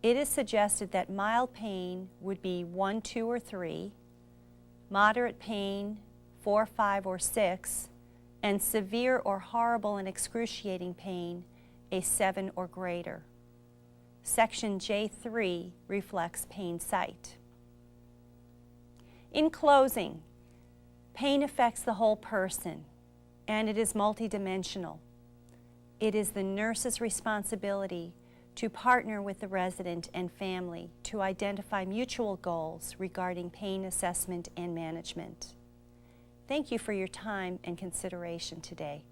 it is suggested that mild pain would be 1, 2, or 3, moderate pain 4, 5, or 6, and severe or horrible and excruciating pain a 7 or greater. Section J3 reflects pain site. In closing, pain affects the whole person, and it is multidimensional. It is the nurse's responsibility to partner with the resident and family to identify mutual goals regarding pain assessment and management. Thank you for your time and consideration today.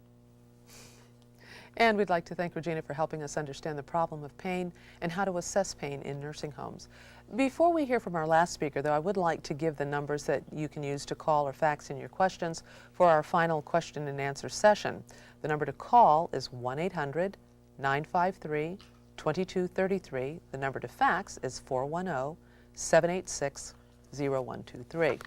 And we'd like to thank Regina for helping us understand the problem of pain and how to assess pain in nursing homes. Before we hear from our last speaker, though, I would like to give the numbers that you can use to call or fax in your questions for our final question and answer session. The number to call is 1-800-953-2233. The number to fax is 410-786-0123.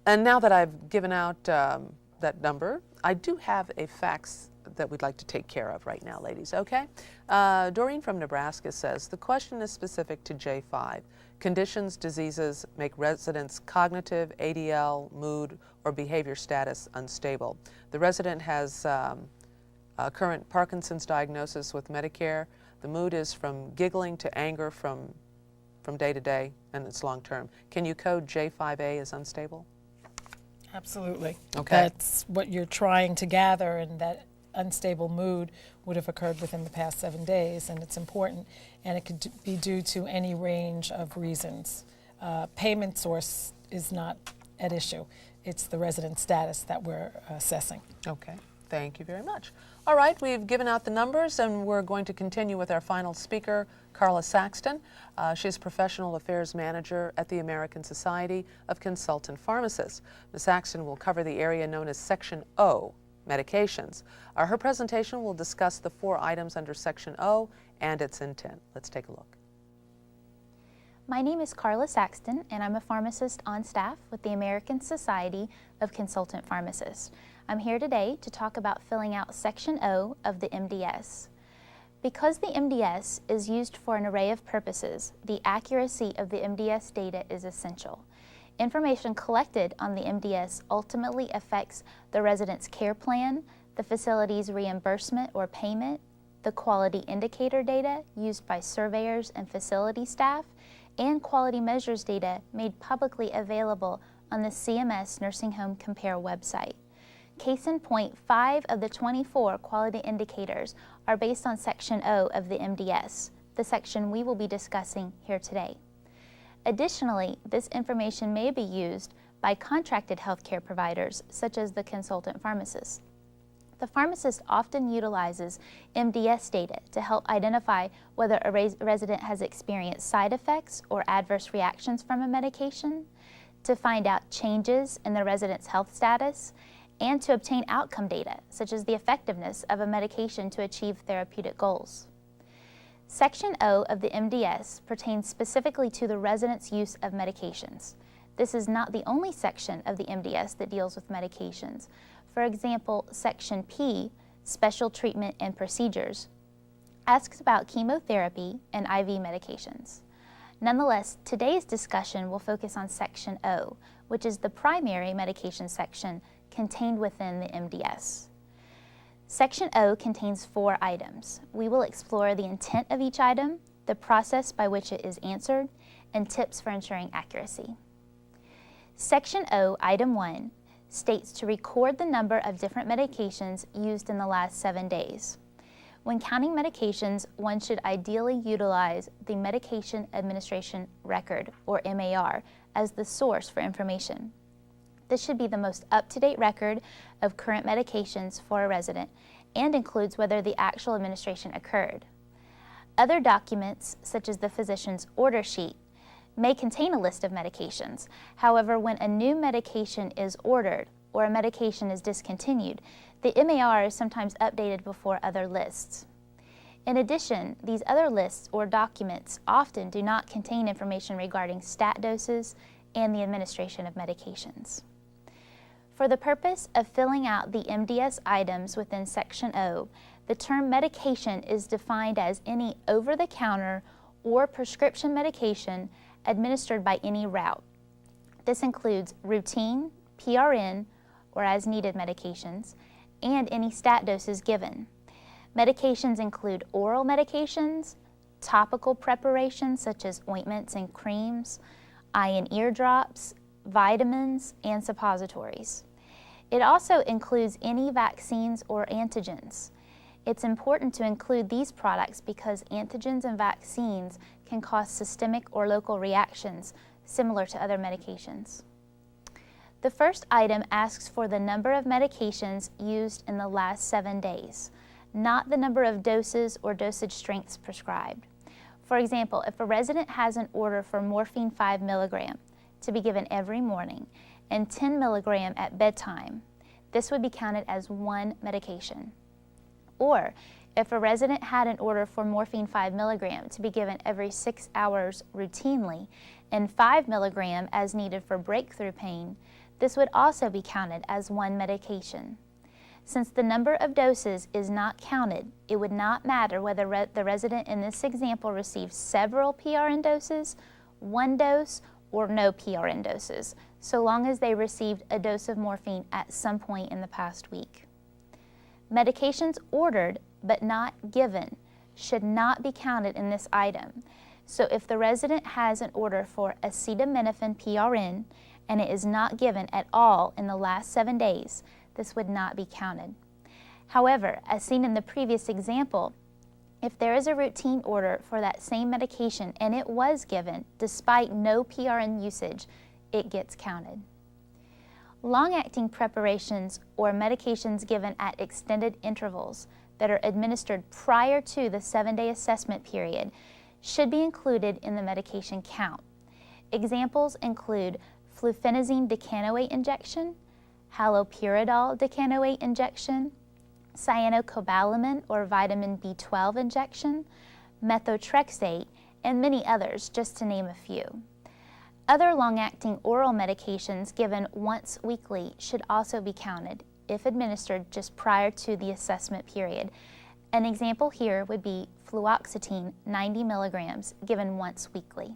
And now that I've given out that number, I do have a fax that we'd like to take care of right now, ladies, okay? Doreen from Nebraska says, the question is specific to J5. Conditions, diseases make residents' cognitive, ADL, mood, or behavior status unstable. The resident has a current Parkinson's diagnosis with Medicare. The mood is from giggling to anger from day to day, and it's long term. Can you code J5A as unstable? Absolutely. Okay. That's what you're trying to gather, and that unstable mood would have occurred within the past 7 days, and it's important, and it could be due to any range of reasons. Payment source is not at issue. It's the resident status that we're assessing. Okay. Thank you very much. All right, we've given out the numbers, and we're going to continue with our final speaker, Carlo Soxton. She's Professional Affairs Manager at the American Society of Consultant Pharmacists. Ms. Soxton will cover the area known as Section O, medications. Her presentation will discuss the 4 items under Section O and its intent. Let's take a look. My name is Carlo Soxton, and I'm a pharmacist on staff with the American Society of Consultant Pharmacists. I'm here today to talk about filling out Section O of the MDS. Because the MDS is used for an array of purposes, the accuracy of the MDS data is essential. Information collected on the MDS ultimately affects the resident's care plan, the facility's reimbursement or payment, the quality indicator data used by surveyors and facility staff, and quality measures data made publicly available on the CMS Nursing Home Compare website. Case in point, 5 of the 24 quality indicators are based on Section O of the MDS, the section we will be discussing here today. Additionally, this information may be used by contracted healthcare providers, such as the consultant pharmacist. The pharmacist often utilizes MDS data to help identify whether a resident has experienced side effects or adverse reactions from a medication, to find out changes in the resident's health status, and to obtain outcome data, such as the effectiveness of a medication to achieve therapeutic goals. Section O of the MDS pertains specifically to the resident's use of medications. This is not the only section of the MDS that deals with medications. For example, Section P, Special Treatment and Procedures, asks about chemotherapy and IV medications. Nonetheless, today's discussion will focus on Section O, which is the primary medication section contained within the MDS. Section O contains 4 items. We will explore the intent of each item, the process by which it is answered, and tips for ensuring accuracy. Section O, Item 1, states to record the number of different medications used in the last 7 days. When counting medications, one should ideally utilize the Medication Administration Record, or MAR, as the source for information. This should be the most up-to-date record of current medications for a resident and includes whether the actual administration occurred. Other documents, such as the physician's order sheet, may contain a list of medications. However, when a new medication is ordered or a medication is discontinued, the MAR is sometimes updated before other lists. In addition, these other lists or documents often do not contain information regarding stat doses and the administration of medications. For the purpose of filling out the MDS items within Section O, The term medication is defined as any over-the-counter or prescription medication administered by any route. This includes routine, PRN, or as-needed medications, and any stat doses given. Medications include oral medications, topical preparations such as ointments and creams, eye and ear drops, vitamins, and suppositories. It also includes any vaccines or antigens. It's important to include these products because antigens and vaccines can cause systemic or local reactions similar to other medications. The first item asks for the number of medications used in the last 7 days, not the number of doses or dosage strengths prescribed. For example, if a resident has an order for morphine 5 milligram to be given every morning and 10 milligram at bedtime, this would be counted as one medication. Or if a resident had an order for morphine 5 milligram to be given every 6 hours routinely and 5 milligram as needed for breakthrough pain, this would also be counted as one medication. Since the number of doses is not counted, it would not matter whether the resident in this example received several PRN doses, one dose, or no PRN doses, so long as they received a dose of morphine at some point in the past week. Medications ordered but not given should not be counted in this item. So if the resident has an order for acetaminophen PRN and it is not given at all in the last 7 days, this would not be counted. However, as seen in the previous example, if there is a routine order for that same medication and it was given despite no PRN usage, it gets counted. Long-acting preparations or medications given at extended intervals that are administered prior to the 7-day assessment period should be included in the medication count. Examples include fluphenazine decanoate injection, haloperidol decanoate injection, cyanocobalamin or vitamin B12 injection, methotrexate, and many others, just to name a few. Other long-acting oral medications given once weekly should also be counted if administered just prior to the assessment period. An example here would be fluoxetine 90 milligrams given once weekly.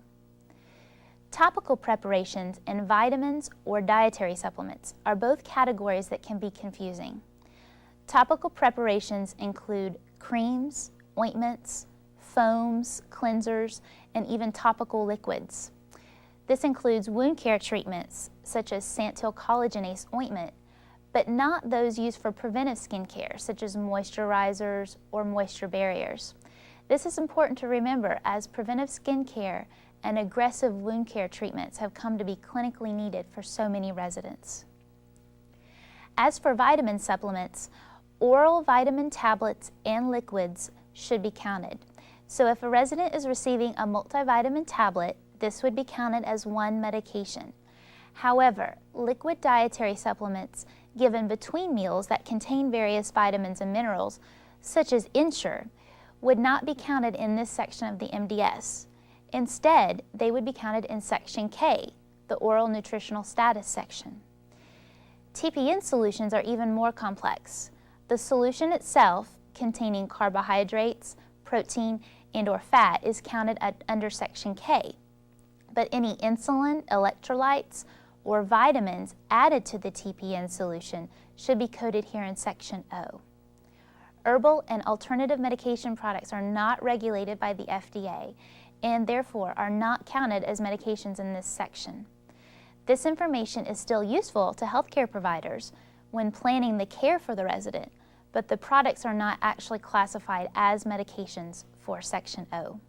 Topical preparations and vitamins or dietary supplements are both categories that can be confusing. Topical preparations include creams, ointments, foams, cleansers, and even topical liquids. This includes wound care treatments such as Santyl collagenase ointment, but not those used for preventive skin care such as moisturizers or moisture barriers. This is important to remember as preventive skin care and aggressive wound care treatments have come to be clinically needed for so many residents. As for vitamin supplements, oral vitamin tablets and liquids should be counted. So if a resident is receiving a multivitamin tablet, this would be counted as one medication. However, liquid dietary supplements given between meals that contain various vitamins and minerals, such as Ensure, would not be counted in this section of the MDS. Instead, they would be counted in Section K, the Oral Nutritional Status section. TPN solutions are even more complex. The solution itself, containing carbohydrates, protein, and/or fat, is counted under Section K. But any insulin, electrolytes, or vitamins added to the TPN solution should be coded here in Section O. Herbal and alternative medication products are not regulated by the FDA and therefore are not counted as medications in this section. This information is still useful to healthcare providers when planning the care for the resident, but the products are not actually classified as medications for Section O.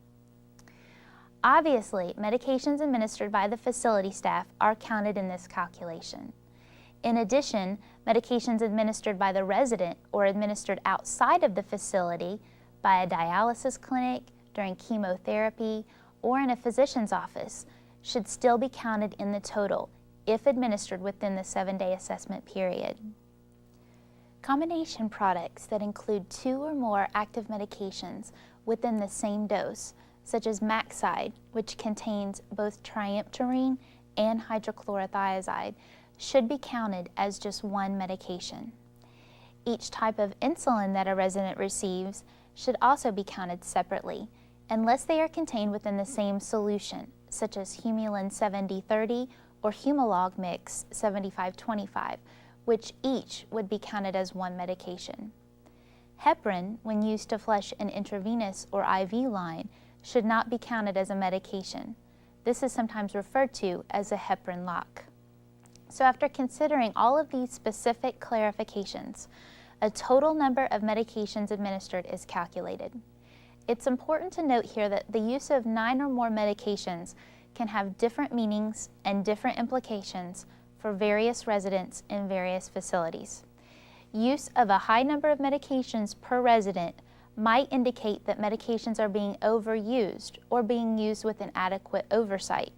Obviously, medications administered by the facility staff are counted in this calculation. In addition, medications administered by the resident or administered outside of the facility by a dialysis clinic, during chemotherapy, or in a physician's office should still be counted in the total if administered within the 7-day assessment period. Combination products that include 2 or more active medications within the same dose, such as Maxide, which contains both triamterene and hydrochlorothiazide, should be counted as just one medication. Each type of insulin that a resident receives should also be counted separately, unless they are contained within the same solution, such as Humulin 70/30 or Humalog Mix 75/25, which each would be counted as one medication. Heparin, when used to flush an intravenous or IV line, should not be counted as a medication. This is sometimes referred to as a heparin lock. So after considering all of these specific clarifications, a total number of medications administered is calculated. It's important to note here that the use of 9 or more medications can have different meanings and different implications for various residents in various facilities. Use of a high number of medications per resident might indicate that medications are being overused or being used with inadequate oversight.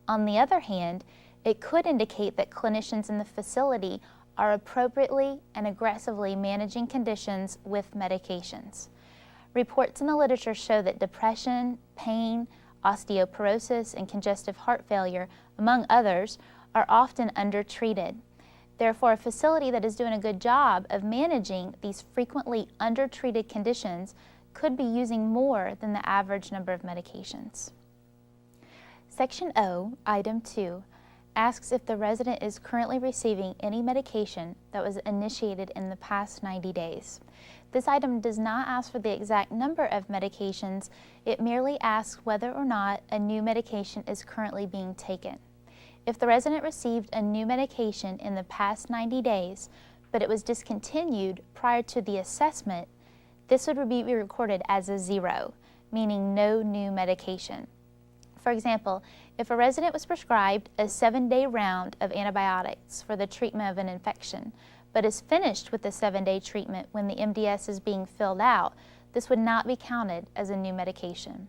On the other hand, it could indicate that clinicians in the facility are appropriately and aggressively managing conditions with medications. Reports in the literature show that depression, pain, osteoporosis, and congestive heart failure, among others, are often undertreated. Therefore, a facility that is doing a good job of managing these frequently undertreated conditions could be using more than the average number of medications. Section O, Item 2, asks if the resident is currently receiving any medication that was initiated in the past 90 days. This item does not ask for the exact number of medications, it merely asks whether or not a new medication is currently being taken. If the resident received a new medication in the past 90 days, but it was discontinued prior to the assessment, this would be recorded as a 0, meaning no new medication. For example, if a resident was prescribed a 7-day round of antibiotics for the treatment of an infection, but is finished with the 7-day treatment when the MDS is being filled out, this would not be counted as a new medication.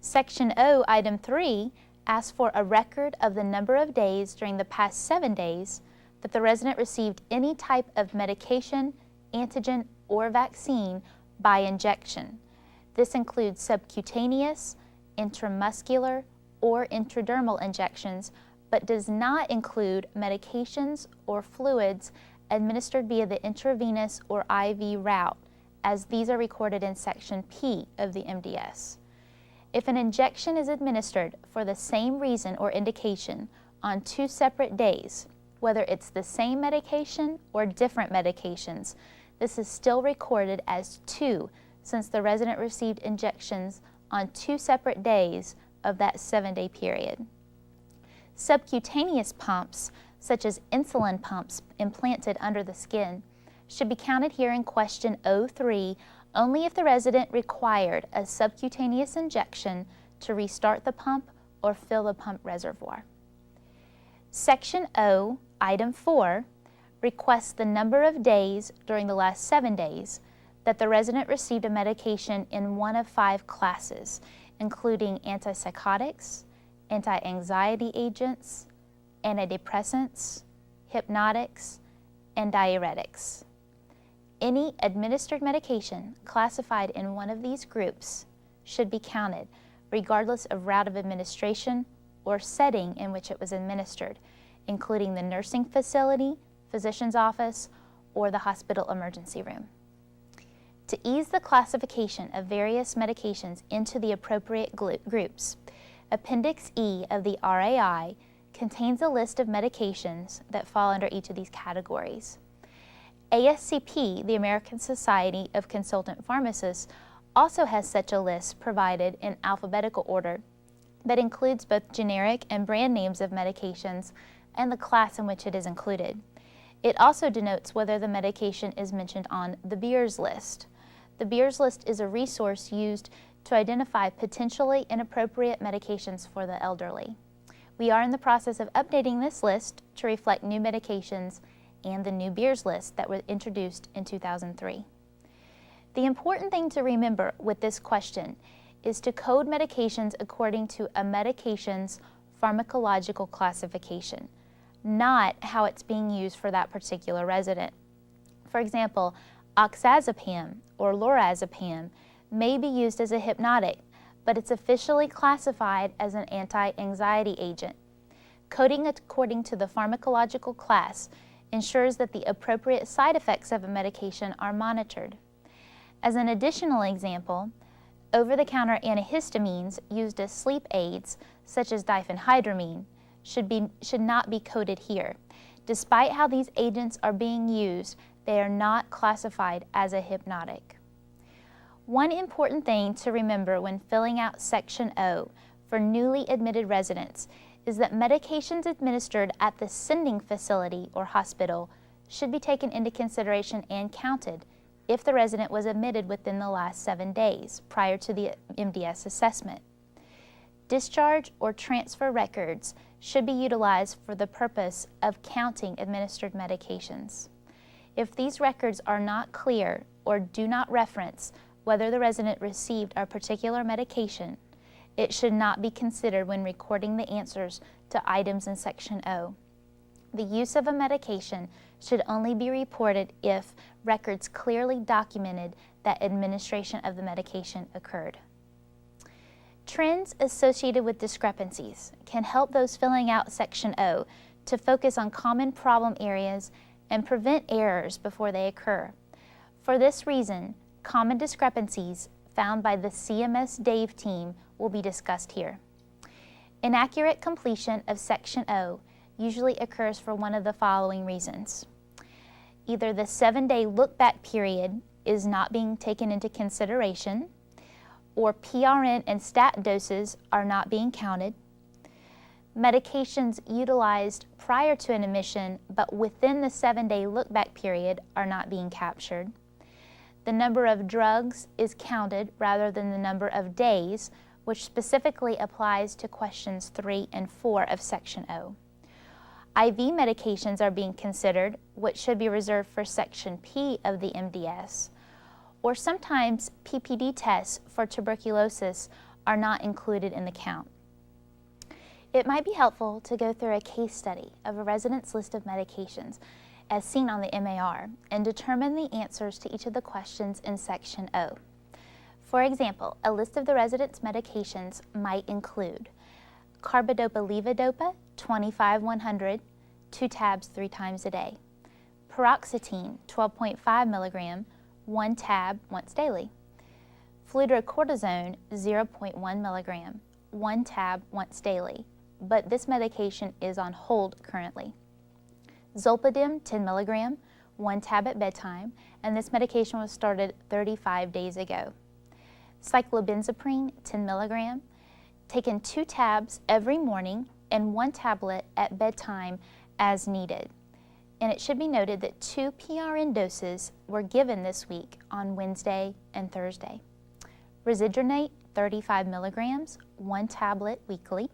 Section O, Item 3, asks for a record of the number of days during the past 7 days that the resident received any type of medication, antigen, or vaccine by injection. This includes subcutaneous, intramuscular, or intradermal injections, but does not include medications or fluids administered via the intravenous or IV route, as these are recorded in Section P of the MDS. If an injection is administered for the same reason or indication on 2 separate days, whether it's the same medication or different medications, this is still recorded as 2 since the resident received injections on 2 separate days of that 7-day period. Subcutaneous pumps, such as insulin pumps implanted under the skin, should be counted here in question O3 only if the resident required a subcutaneous injection to restart the pump or fill the pump reservoir. Section O, Item 4, requests the number of days during the last 7 days that the resident received a medication in one of 5 classes, including antipsychotics, anti-anxiety agents, antidepressants, hypnotics, and diuretics. Any administered medication classified in one of these groups should be counted, regardless of route of administration or setting in which it was administered, including the nursing facility, physician's office, or the hospital emergency room. To ease the classification of various medications into the appropriate groups, Appendix E of the RAI contains a list of medications that fall under each of these categories. ASCP, the American Society of Consultant Pharmacists, also has such a list provided in alphabetical order that includes both generic and brand names of medications and the class in which it is included. It also denotes whether the medication is mentioned on the Beers list. The Beers list is a resource used to identify potentially inappropriate medications for the elderly. We are in the process of updating this list to reflect new medications and the new Beers list that were introduced in 2003. The important thing to remember with this question is to code medications according to a medication's pharmacological classification, not how it's being used for that particular resident. For example, oxazepam or lorazepam may be used as a hypnotic, but it's officially classified as an anti-anxiety agent. Coding according to the pharmacological class ensures that the appropriate side effects of a medication are monitored. As an additional example, over-the-counter antihistamines used as sleep aids, such as diphenhydramine, should not be coded here. Despite how these agents are being used, they are not classified as a hypnotic. One important thing to remember when filling out Section O for newly admitted residents is that medications administered at the sending facility or hospital should be taken into consideration and counted if the resident was admitted within the last 7 days prior to the MDS assessment. Discharge or transfer records should be utilized for the purpose of counting administered medications. If these records are not clear or do not reference whether the resident received a particular medication, it should not be considered when recording the answers to items in Section O. The use of a medication should only be reported if records clearly documented that administration of the medication occurred. Trends associated with discrepancies can help those filling out Section O to focus on common problem areas and prevent errors before they occur. For this reason, common discrepancies found by the CMS DAVE team will be discussed here. Inaccurate completion of Section O usually occurs for one of the following reasons. Either the 7-day look-back period is not being taken into consideration, or PRN and stat doses are not being counted, medications utilized prior to an admission but within the 7-day look-back period are not being captured, the number of drugs is counted rather than the number of days, which specifically applies to questions 3 and 4 of Section O. IV medications are being considered, which should be reserved for Section P of the MDS, or sometimes PPD tests for tuberculosis are not included in the count. It might be helpful to go through a case study of a resident's list of medications as seen on the MAR and determine the answers to each of the questions in Section O. For example, a list of the resident's medications might include carbidopa-levodopa 25-100, 2 tabs 3 times a day, paroxetine 12.5 milligram, 1 tab once daily, fludrocortisone 0.1 milligram, 1 tab once daily, but this medication is on hold currently. Zolpidem 10 milligram, 1 tab at bedtime, and this medication was started 35 days ago. Cyclobenzaprine 10 milligram, taken 2 tabs every morning and 1 tablet at bedtime as needed. And it should be noted that 2 PRN doses were given this week on Wednesday and Thursday. Risedronate 35 milligrams, 1 tablet weekly.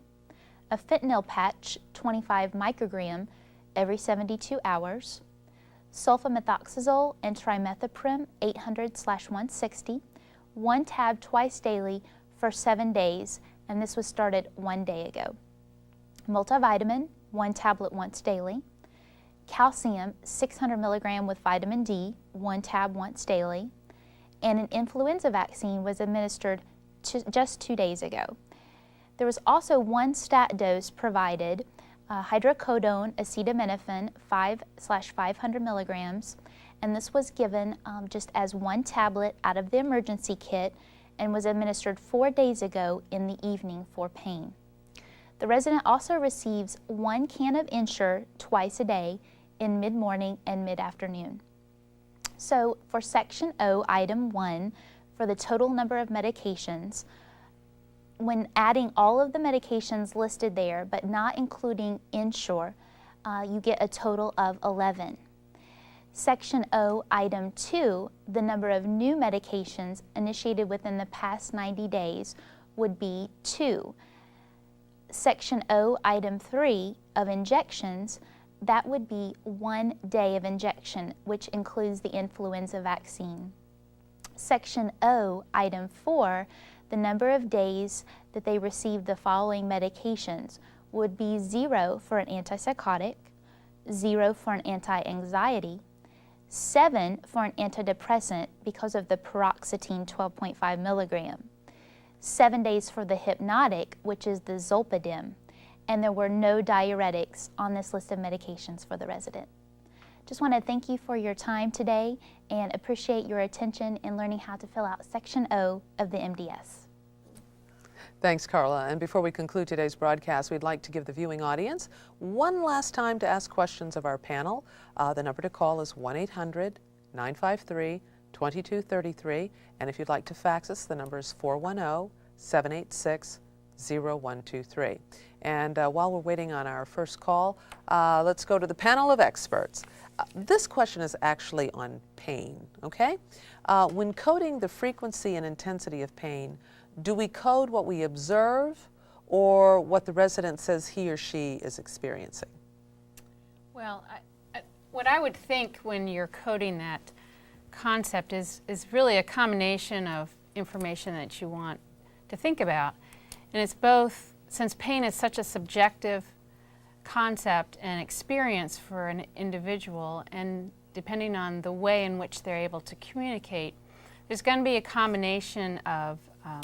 A fentanyl patch 25 microgram every 72 hours. Sulfamethoxazole and trimethoprim 800/160, 1 tab twice daily for 7 days, and this was started 1 day ago. Multivitamin, 1 tablet once daily. Calcium, 600 milligram with vitamin D, 1 tab once daily. And an influenza vaccine was administered just 2 days ago. There was also 1 stat dose provided, hydrocodone acetaminophen 5/500 milligrams, and this was given just as 1 tablet out of the emergency kit and was administered 4 days ago in the evening for pain. The resident also receives 1 can of Ensure twice a day in mid-morning and mid-afternoon. So for Section O, Item 1, for the total number of medications, when adding all of the medications listed there, but not including Ensure, you get a total of 11. Section O, Item 2, the number of new medications initiated within the past 90 days would be 2. Section O, Item 3 of injections, that would be 1 day of injection, which includes the influenza vaccine. Section O, Item 4, the number of days that they received the following medications would be 0 for an antipsychotic, 0 for an anti-anxiety, 7 for an antidepressant because of the paroxetine 12.5 milligram, 7 days for the hypnotic, which is the Zolpidem, and there were no diuretics on this list of medications for the resident. Just want to thank you for your time today and appreciate your attention in learning how to fill out Section O of the MDS. Thanks, Carla. And before we conclude today's broadcast, we'd like to give the viewing audience one last time to ask questions of our panel. The number to call is 1-800-953-2233. And if you'd like to fax us, the number is 410-786-0123. And while we're waiting on our first call, let's go to the panel of experts. This question is actually on pain, okay? When coding the frequency and intensity of pain, do we code what we observe or what the resident says he or she is experiencing? Well, what I would think when you're coding that concept is really a combination of information that you want to think about. And it's both, since pain is such a subjective concept and experience for an individual, and depending on the way in which they're able to communicate, there's going to be a combination of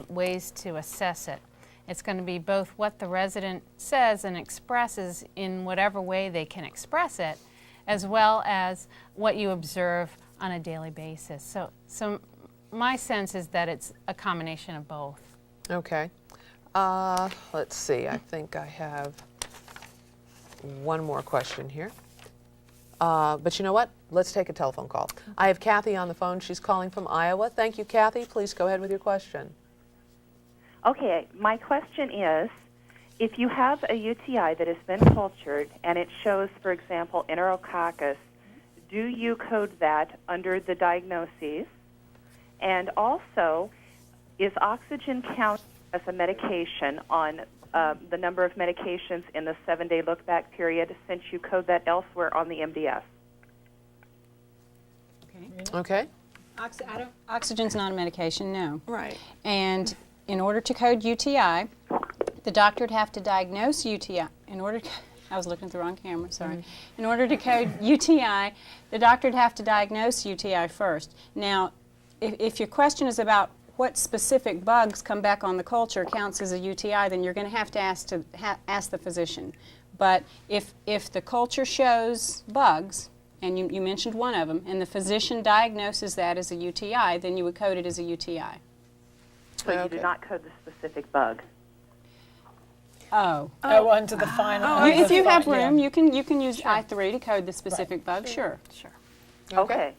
ways to assess it. It's going to be both what the resident says and expresses in whatever way they can express it, as well as what you observe on a daily basis. So my sense is that it's a combination of both. Okay. Let's see. I think I have one more question here. But you know what? Let's take a telephone call. I have Kathy on the phone. She's calling from Iowa. Thank you, Kathy. Please go ahead with your question. Okay, my question is, if you have a UTI that has been cultured and it shows, for example, enterococcus, do you code that under the diagnoses? And also, is oxygen counted as a medication on the number of medications in the 7-day look-back period, since you code that elsewhere on the MDS? Okay. Oxygen's not a medication, no. Right. And in order to code UTI, the doctor would have to diagnose UTI. I was looking at the wrong camera, sorry. In order to code UTI, the doctor would have to diagnose UTI first. Now, if your question is about what specific bugs come back on the culture counts as a UTI, then you're going to have to ask the physician. But if the culture shows bugs, and you mentioned one of them, and the physician diagnoses that as a UTI, then you would code it as a UTI. So you do not code the specific bug. Oh. Onto the final. If you have room, you can use I3 to code the specific bug. Sure. Okay.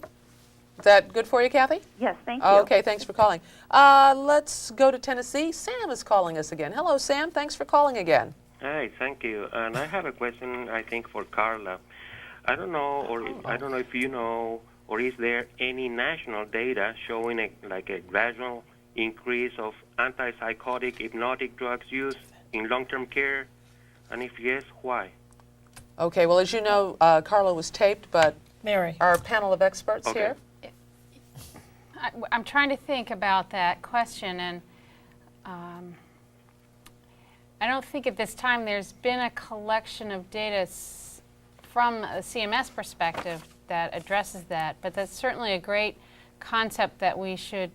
Is that good for you, Kathy? Yes, thank you. Okay, thanks for calling. Let's go to Tennessee. Sam is calling us again. Hello, Sam. Thanks for calling again. Hi, thank you. And I have a question, I think, for Carla. I don't know if you know, or is there any national data showing a gradual increase of antipsychotic hypnotic drugs used in long-term care? And if yes, why? Okay, well, as you know, Carlo was taped, but Mary, our panel of experts here. I'm trying to think about that question, and I don't think at this time there's been a collection of data from a CMS perspective that addresses that, but that's certainly a great concept that we should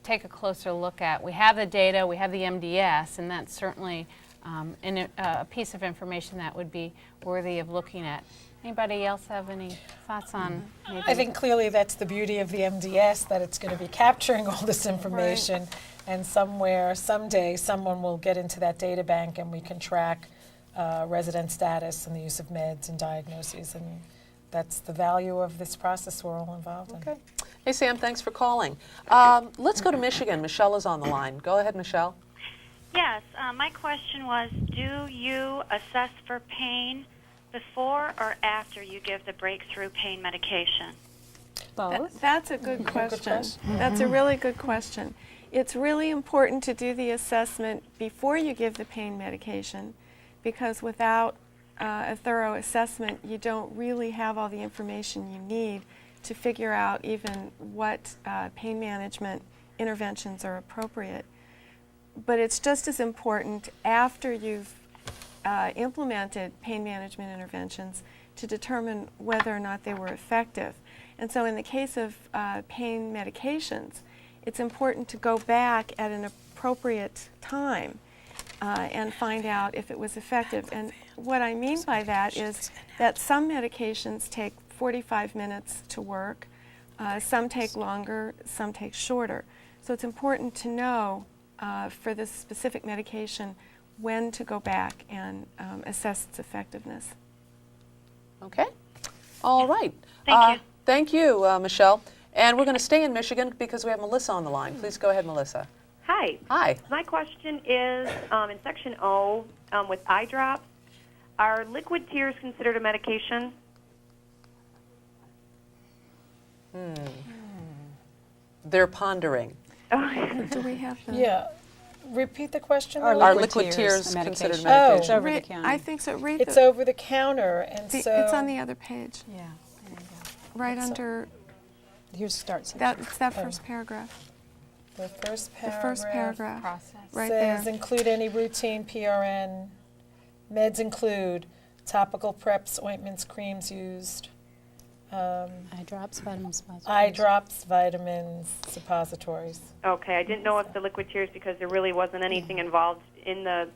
take a closer look at. We have the data, we have the MDS, and that's certainly a piece of information that would be worthy of looking at. Anybody else have any thoughts on maybe? I think clearly that's the beauty of the MDS, that it's going to be capturing all this information, and someday, someone will get into that data bank and we can track resident status and the use of meds and diagnoses, and that's the value of this process we're all involved in. Okay. Hey, Sam, thanks for calling. Let's go to Michigan. Michelle is on the line. Go ahead, Michelle. Yes, my question was, do you assess for pain before or after you give the breakthrough pain medication? Both. That's a good question. That's a really good question. It's really important to do the assessment before you give the pain medication, because without a thorough assessment, you don't really have all the information you need to figure out even what pain management interventions are appropriate. But it's just as important after you've implemented pain management interventions to determine whether or not they were effective. And so in the case of pain medications, it's important to go back at an appropriate time and find out if it was effective. And what I mean by that is that some medications take 45 minutes to work. Some take longer, some take shorter. So it's important to know for this specific medication when to go back and assess its effectiveness. Okay. All right. Thank you. Thank you, Michelle. And we're going to stay in Michigan because we have Melissa on the line. Please go ahead, Melissa. Hi. Hi. My question is, in Section O, with eye drops, are liquid tears considered a medication? They're pondering. Do we have the... Yeah. Repeat the question. Are though? Are liquid liquid tears tears a considered medication? Oh. medication? It's over the counter. I think so. Read It's the, over the counter, and so it's on the other page, Yeah. There you go. right under Here's start section. that. It's that first paragraph. the first The paragraph. first paragraph, Process. right says there. include any routine PRN. Meds include topical preps, ointments, creams used, Eye drops, vitamins, eye drops, vitamins, suppositories. Okay, I didn't know if the liquid tears, because there really wasn't anything involved in the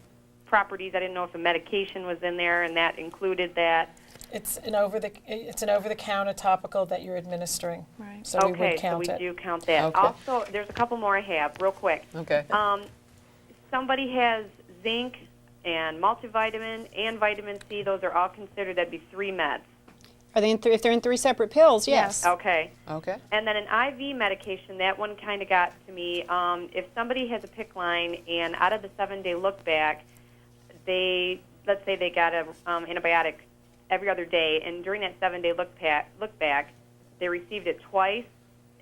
properties. I didn't know if a medication was in there, and that included that. It's an over-the-counter topical that you're administering. Right. So we Okay, would so count we it. do count that. Okay. Also, there's a couple more I have, real quick. Okay. Somebody has zinc and multivitamin and vitamin C. Those are all considered, that'd be 3 meds. Are they in if they're in 3 separate pills? Yes. Okay. Okay. And then an IV medication, that one kind of got to me. If somebody has a PICC line and out of the 7-day look back, let's say they got an antibiotic every other day, and during that 7-day look back, they received it twice.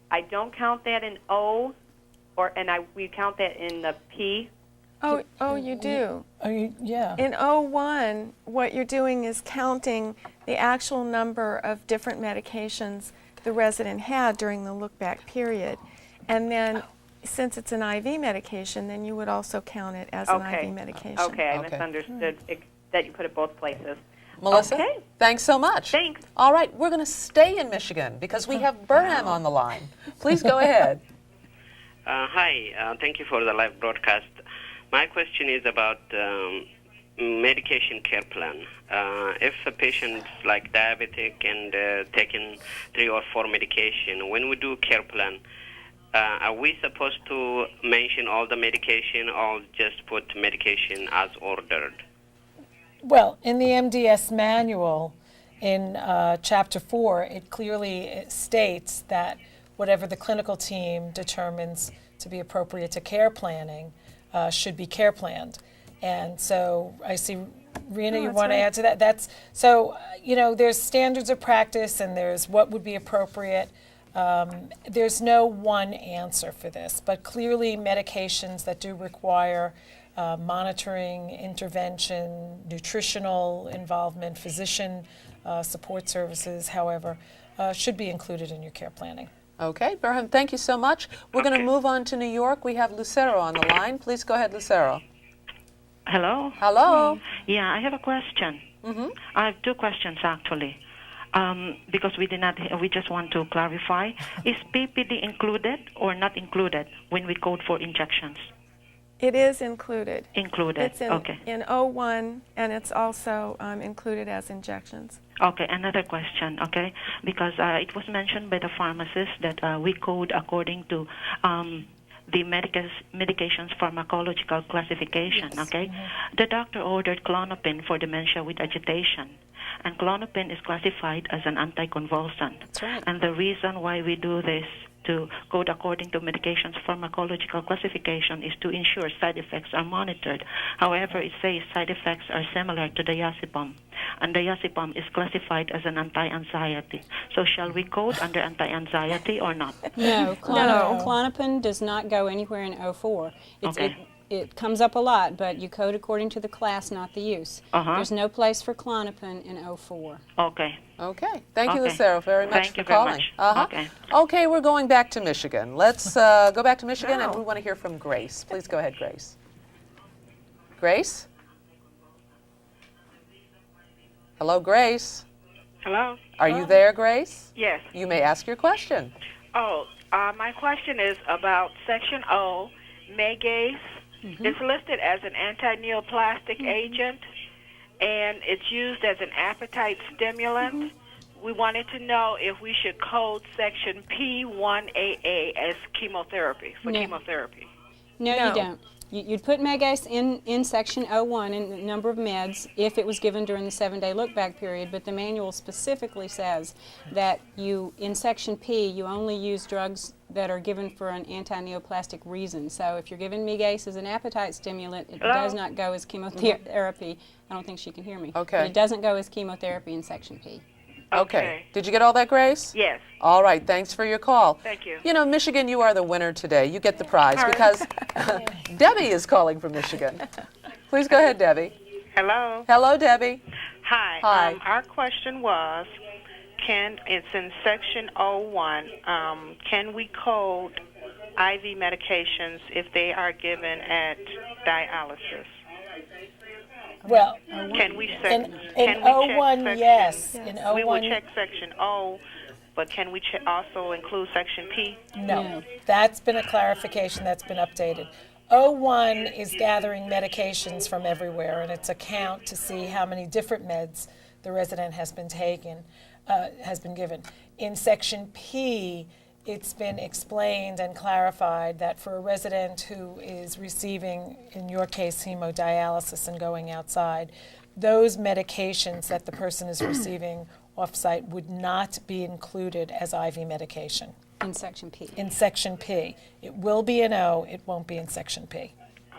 I don't count that in O, we count that in the P. Oh, you do. Yeah. In O1, what you're doing is counting the actual number of different medications the resident had during the look-back period. And then, since it's an IV medication, then you would also count it as an IV medication. Okay, I Okay. misunderstood that you put it both places. Melissa, Okay. thanks so much. Thanks. All right, we're going to stay in Michigan because we have Burnham on the line. Please go ahead. Hi, thank you for the live broadcast. My question is about medication care plan. If a patient's like diabetic and taking 3 or 4 medication, when we do care plan, are we supposed to mention all the medication or just put medication as ordered? Well, in the MDS manual, in Chapter 4, it clearly states that whatever the clinical team determines to be appropriate to care planning should be care planned. And so I see, Rena, you want to add to that? That's so, there's standards of practice and there's what would be appropriate. There's no one answer for this, but clearly medications that do require monitoring, intervention, nutritional involvement, physician support services, however, should be included in your care planning. Okay, Burnham, thank you so much. We're going to move on to New York. We have Lucero on the line. Please go ahead, Lucero. Hello? Hello. Yeah, I have a question. I have 2 questions, actually. Because we just want to clarify. Is PPD included or not included when we code for injections? It is included. Included, It's in, okay. in O1, and it's also included as injections. Okay, another question, okay? Because it was mentioned by the pharmacist that we code according to the medication's pharmacological classification, okay? The doctor ordered Klonopin for dementia with agitation, and Klonopin is classified as an anticonvulsant. That's right. And the reason why we do this to code according to medication's pharmacological classification is to ensure side effects are monitored. However, it says side effects are similar to diazepam, and diazepam is classified as an anti-anxiety. So shall we code under anti-anxiety or not? No, Klonopin does not go anywhere in O4. It comes up a lot, but you code according to the class, not the use. There's no place for Klonopin in O4. Okay. Okay. Thank you, Lucero, very much Thank for you very calling. much. Okay, we're going back to Michigan. Let's go back to Michigan, and we want to hear from Grace. Please go ahead, Grace. Grace? Hello, Grace. Hello? Are you there, Grace? Yes. You may ask your question. My question is about Section O, Megase. It's listed as an anti-neoplastic agent, and it's used as an appetite stimulant. we wanted to know if we should code section P1AA as chemotherapy, for chemotherapy. No, you don't. You'd put Megace in section 01 in the number of meds if it was given during the 7-day look-back period, but the manual specifically says that in section P, you only use drugs that are given for an anti-neoplastic reason. So if you're giving Megace as an appetite stimulant, it does not go as chemotherapy. I don't think she can hear me. Okay. But it doesn't go as chemotherapy in section P. Okay. Did you get all that, Grace? Yes. All right. Thanks for your call. Thank you. You know, Michigan, you are the winner today. You get the prize because Debbie is calling from Michigan. Please go ahead, Debbie. Hello. Hello, Debbie. Hi. Hi. Our question was, it's in section 01, can we code IV medications if they are given at dialysis? Well, can we in check 01, section, yes. In we will 01, check section O, but can we also include section P? No, that's been a clarification that's been updated. 01 is gathering medications from everywhere, and it's a count to see how many different meds the resident has been given. In section P, it's been explained and clarified that for a resident who is receiving, in your case, hemodialysis and going outside, those medications that the person is receiving off-site would not be included as IV medication. In section P. In section P. It will be in O, it won't be in section P.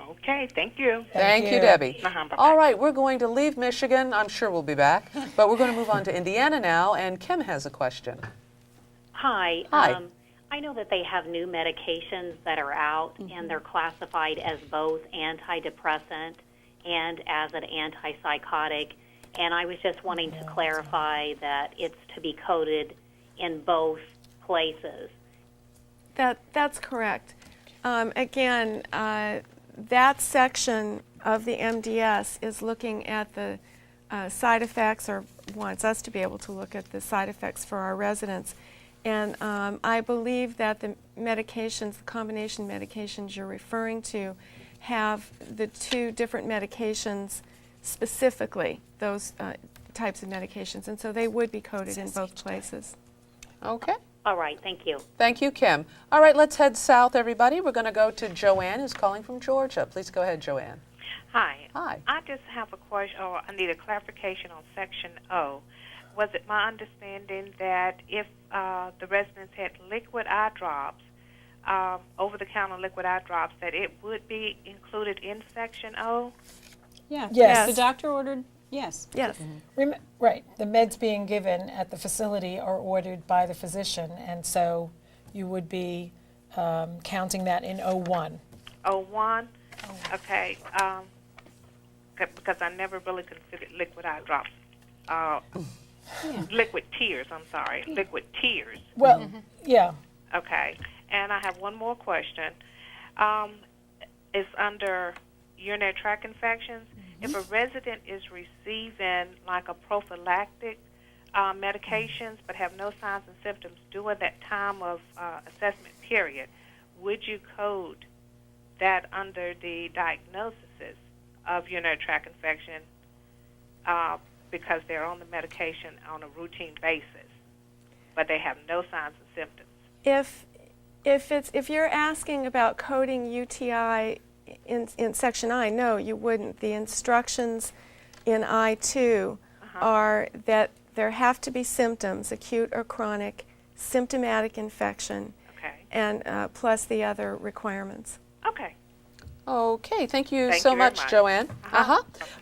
Okay, thank you. Thank you, Debbie. Bye-bye. All right, we're going to leave Michigan. I'm sure we'll be back. But we're going to move on to Indiana now, and Kim has a question. Hi. Hi. I know that they have new medications that are out, and they're classified as both antidepressant and as an antipsychotic. And I was just wanting to clarify that it's to be coded in both places. That's correct. Again, that section of the MDS is looking at the side effects, or wants us to be able to look at the side effects for our residents. And I believe that the medications, the combination medications you're referring to, have the two different medications specifically, those types of medications. And so they would be coded in both places. Okay. All right, thank you. Thank you, Kim. All right, let's head south, everybody. We're going to go to Joanne, who's calling from Georgia. Please go ahead, Joanne. Hi. Hi. I just have a question, or I need a clarification on Section O. Was it my understanding that if the residents had liquid eye drops, over-the-counter liquid eye drops, that it would be included in Section O? Yeah. Yes. The doctor ordered, yes. Yes. Right. The meds being given at the facility are ordered by the physician, and so you would be counting that in 01. 01? Okay. Because I never really considered liquid eye drops. Liquid tears, I'm sorry. Liquid tears. Well, yeah. Okay. And I have one more question. It's under urinary tract infections. If a resident is receiving like a prophylactic medications but have no signs and symptoms during that time of assessment period, would you code that under the diagnosis of urinary tract infection because they're on the medication on a routine basis, but they have no signs and symptoms? If you're asking about coding UTI in Section I, no, you wouldn't. The instructions in I-2 are that there have to be symptoms, acute or chronic, symptomatic infection, and plus the other requirements. Okay. Okay, thank you Thank so you very much, much. Joanne.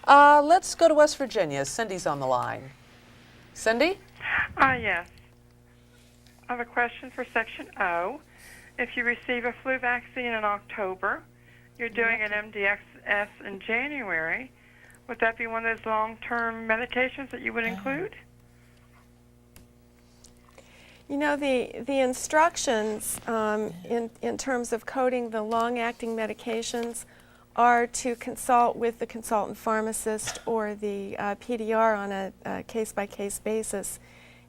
Let's go to West Virginia. Cindy's on the line. Cindy? Yes. I have a question for Section O. If you receive a flu vaccine in October, you're doing an MDS in January, would that be one of those long-term medications that you would include? You know, the instructions in terms of coding the long-acting medications are to consult with the consultant pharmacist or the PDR on a case-by-case basis.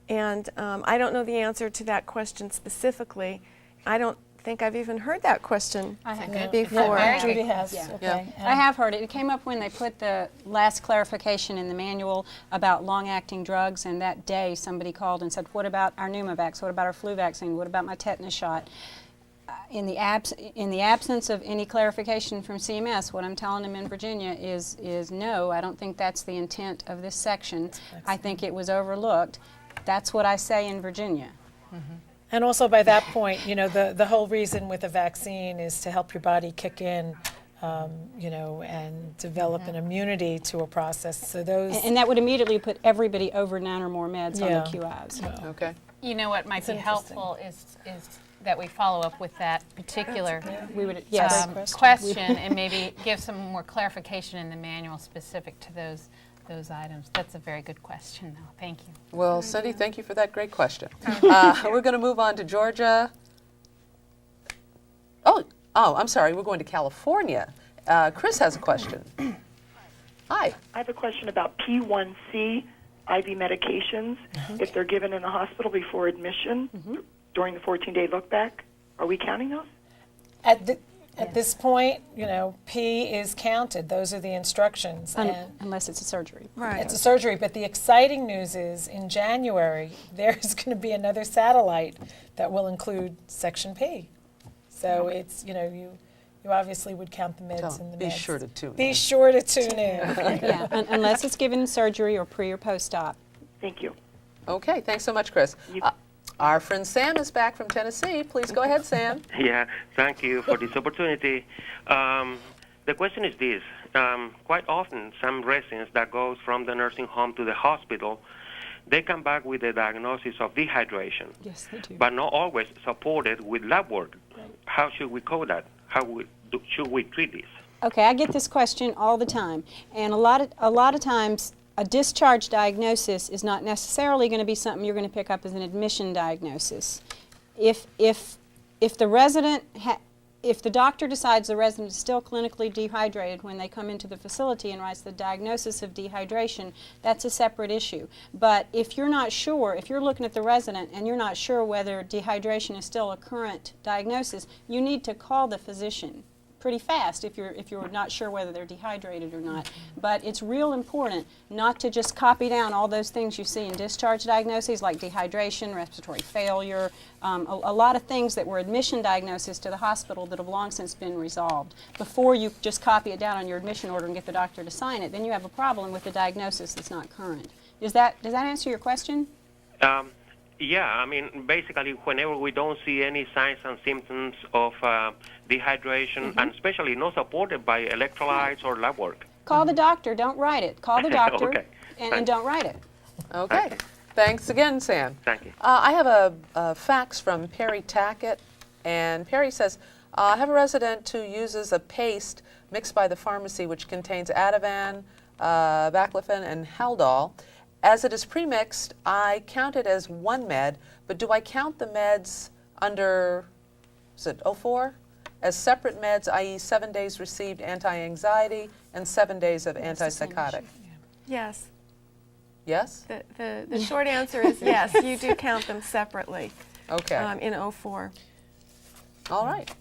And I don't know the answer to that question specifically. I don't think I've even heard that question before. Yeah, Judy has. Yeah. Okay. I have heard it. It came up when they put the last clarification in the manual about long-acting drugs, and that day somebody called and said, what about our Pneumovax? What about our flu vaccine? What about my tetanus shot? In the absence of any clarification from CMS, what I'm telling them in Virginia is no, I don't think that's the intent of this section. I think it was overlooked. That's what I say in Virginia. Mm-hmm. And also by that point, you know, the whole reason with a vaccine is to help your body kick in, you know, and develop an immunity to a process. So those And that would immediately put everybody over 9 or more meds on the QIs. Okay. You know what might be helpful is that we follow up with that particular question and maybe give some more clarification in the manual specific to those items. That's a very good question, though. Thank you. Well, Cindy, thank you for that great question. We're going to move on to Georgia. Oh, I'm sorry. We're going to California. Chris has a question. Hi. I have a question about P1C IV medications. If they're given in the hospital before admission during the 14-day look back, are we counting those? At this point, you know, P is counted. Those are the instructions. Unless it's a surgery. Right. It's a surgery. But the exciting news is in January, there's going to be another satellite that will include Section P. So it's, you know, you obviously would count the meds in the Be meds. sure to tune in. Be sure to tune in. Yeah, unless it's given in surgery or pre or post-op. Thank you. Okay, thanks so much, Chris. Our friend Sam is back from Tennessee. Please go ahead, Sam. Yeah, thank you for this opportunity. The question is this. Quite often, some residents that goes from the nursing home to the hospital, they come back with a diagnosis of dehydration. Yes, they do. But not always supported with lab work. Right. How should we code that? How should we treat this? Okay, I get this question all the time. And a lot of times, a discharge diagnosis is not necessarily going to be something you're going to pick up as an admission diagnosis. If the resident, if the doctor decides the resident is still clinically dehydrated when they come into the facility and writes the diagnosis of dehydration, that's a separate issue. But if you're not sure, if you're looking at the resident and you're not sure whether dehydration is still a current diagnosis, you need to call the physician pretty fast if you're not sure whether they're dehydrated or not. But it's real important not to just copy down all those things you see in discharge diagnoses like dehydration, respiratory failure, a lot of things that were admission diagnoses to the hospital that have long since been resolved. Before you just copy it down on your admission order and get the doctor to sign it, then you have a problem with the diagnosis that's not current. Does that answer your question? Yeah, I mean, basically, whenever we don't see any signs and symptoms of dehydration, and especially not supported by electrolytes or lab work. Call the doctor, don't write it. Call the doctor Okay. and don't write it. Okay. Thanks again, Sam. Thank you. I have a fax from Perry Tackett, and Perry says, I have a resident who uses a paste mixed by the pharmacy which contains Ativan, Baclofen, and Haldol. As it is premixed, I count it as one med, but do I count the meds under, is it 04? As separate meds, i.e. 7 days received anti-anxiety and 7 days of antipsychotic? Yes. Yes? The short answer is yes, you do count them separately. Okay. In 04. All right.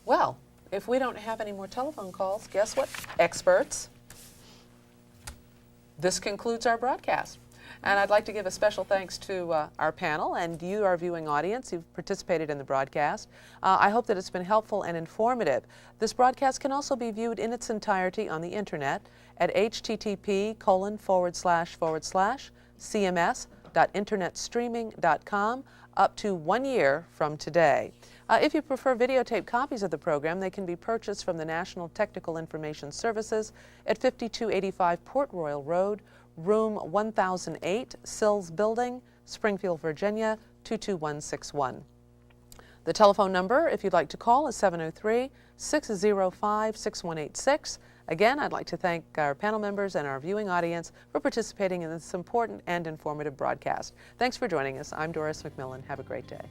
Well, if we don't have any more telephone calls, guess what, experts? This concludes our broadcast. And I'd like to give a special thanks to our panel and you, our viewing audience, who've participated in the broadcast. I hope that it's been helpful and informative. This broadcast can also be viewed in its entirety on the internet at http://cms.internetstreaming.com up to 1 year from today. If you prefer videotape copies of the program, they can be purchased from the National Technical Information Services at 5285 Port Royal Road, room 1008, Sills Building, Springfield, Virginia, 22161. The telephone number, if you'd like to call, is 703-605-6186. Again, I'd like to thank our panel members and our viewing audience for participating in this important and informative broadcast. Thanks for joining us. I'm Doris McMillan. Have a great day.